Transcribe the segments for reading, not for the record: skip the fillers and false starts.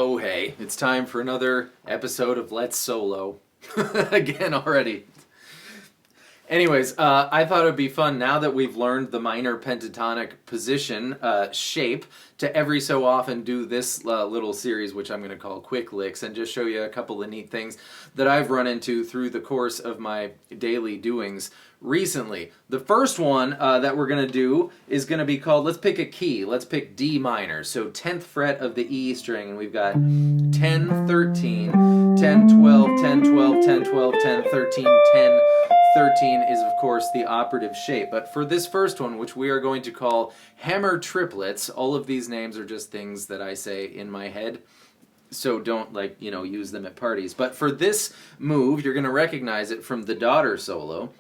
Oh hey, it's time for another episode of Let's Solo. Again already. Anyways, I thought it would be fun now that we've learned the minor pentatonic position shape to every so often do this little series, which I'm going to call Quick Licks, and just show you a couple of neat things that I've run into through the course of my daily doings recently. The first one that we're going to do is going to be called, let's pick a key. Let's pick D minor. So 10th fret of the E string, and we've got 10, 13, 10, 12, 10, 12, 10, 12, 10, 13, 10, 13 is, of course, the operative shape. But for this first one, which we are going to call hammer triplets, all of these names are just things that I say in my head, so don't, use them at parties. But for this move, you're going to recognize it from the daughter solo.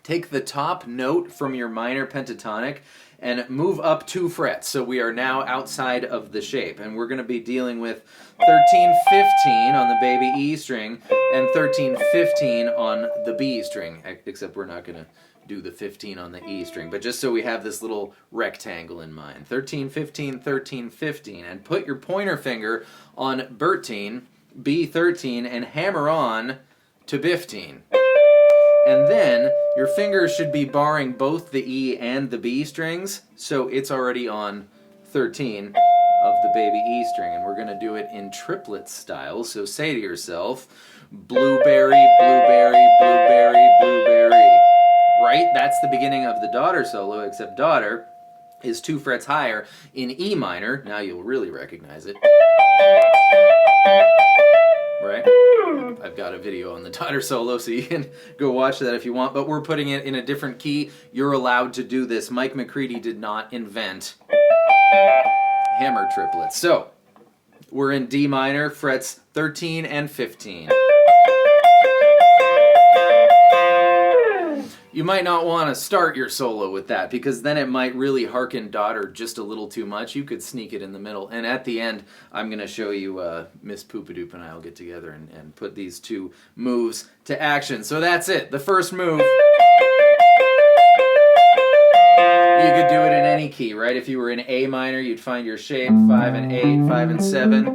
Take the top note from your minor pentatonic and move up 2 frets. So we are now outside of the shape. And we're going to be dealing with 13, 15 on the baby E string and 13, 15 on the B string. Except we're not going to do the 15 on the E string. But just so we have this little rectangle in mind. 13, 15, 13, 15. And put your pointer finger on Bertine, B13, and hammer on to 15. And then your fingers should be barring both the E and the B strings, so it's already on 13 of the baby E string. And we're going to do it in triplet style, so say to yourself, blueberry, blueberry, blueberry, blueberry. Right? That's the beginning of the daughter solo, except daughter is 2 frets higher in E minor. Now you'll really recognize it. Right? I've got a video on the daughter solo, so you can go watch that if you want, but we're putting it in a different key. You're allowed to do this. Mike McCready did not invent hammer triplets. So, we're in D minor, frets 13 and 15. You might not want to start your solo with that, because then it might really harken daughter just a little too much. You could sneak it in the middle. And at the end, I'm going to show you Miss Poopadoop and I will get together and put these 2 moves to action. So that's it. The first move, you could do it in any key, right? If you were in A minor, you'd find your shape, 5 and 8, 5 and 7.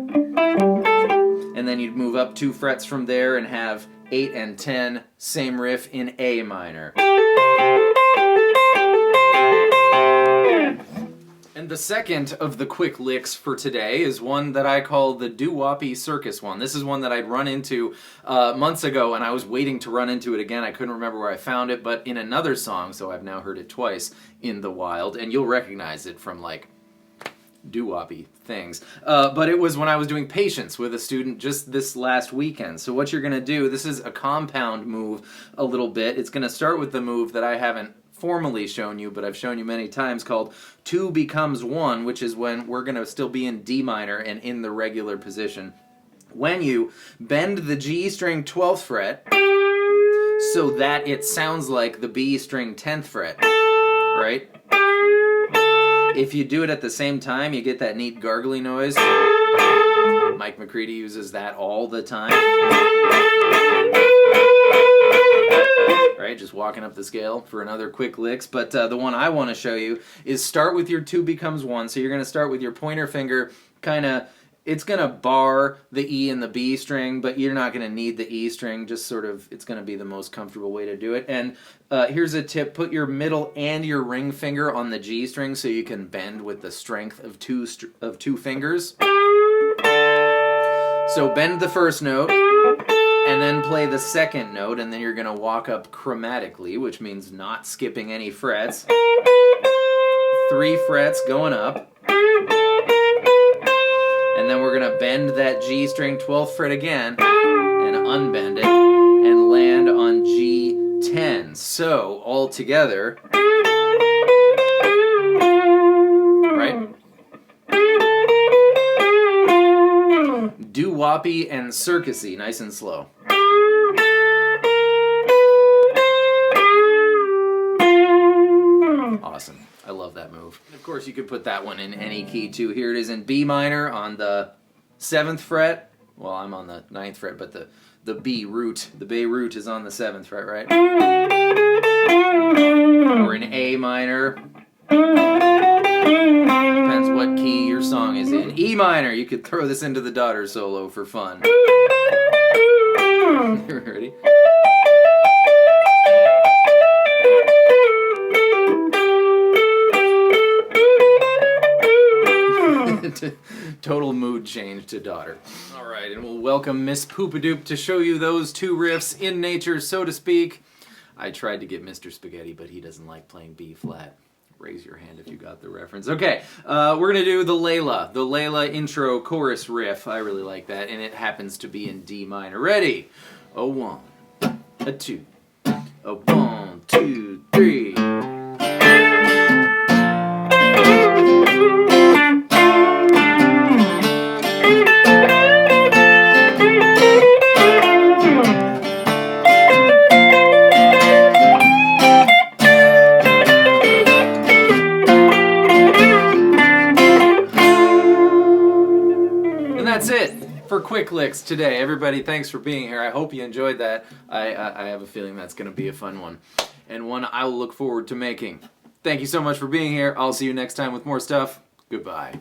And then you'd move up 2 frets from there and have 8 and 10, same riff in A minor. And the second of the quick licks for today is one that I call the Doo-Woppy Circus one. This is one that I'd run into months ago, and I was waiting to run into it again. I couldn't remember where I found it, but in another song, so I've now heard it twice in the wild, and you'll recognize it from, doo-woppy things. But it was when I was doing Patience with a student just this last weekend. So what you're going to do, this is a compound move a little bit. It's going to start with the move that I haven't formally shown you, but I've shown you many times, called 2 becomes 1, which is when we're going to still be in D minor and in the regular position. When you bend the G string 12th fret so that it sounds like the B string 10th fret, right? If you do it at the same time, you get that neat gargly noise. Mike McCready uses that all the time. Right, just walking up the scale for another quick licks. But the one I want to show you is start with your 2 becomes 1. So you're going to start with your pointer finger it's going to bar the E and the B string, but you're not going to need the E string, just it's going to be the most comfortable way to do it. And here's a tip, put your middle and your ring finger on the G string so you can bend with the strength of 2 fingers. So bend the first note, and then play the second note, and then you're going to walk up chromatically, which means not skipping any frets. 3 frets going up. And then we're going to bend that G string 12th fret again and unbend it and land on G10. So, all together, right? Doo-Woppy and Circusy, nice and slow. Awesome. I love that move. And of course, you could put that one in any key too. Here it is in B minor on the 7th fret. Well, I'm on the 9th fret, but the B root, the bay root is on the 7th fret, right? Or in A minor. Depends what what key your song is in. E minor, you could throw this into the daughter solo for fun. Ready? Total mood change to daughter. Alright, and we'll welcome Miss Poopadoop to show you those two riffs in nature, so to speak. I tried to get Mr. Spaghetti, but he doesn't like playing B flat. Raise your hand if you got the reference. Okay, we're going to do the Layla intro chorus riff. I really like that, and it happens to be in D minor. Ready? A 1, a 2, a 1, 2, 3. That's it for Quick Licks today. Everybody, thanks for being here. I hope you enjoyed that. I have a feeling that's going to be a fun one, and one I will look forward to making. Thank you so much for being here. I'll see you next time with more stuff. Goodbye.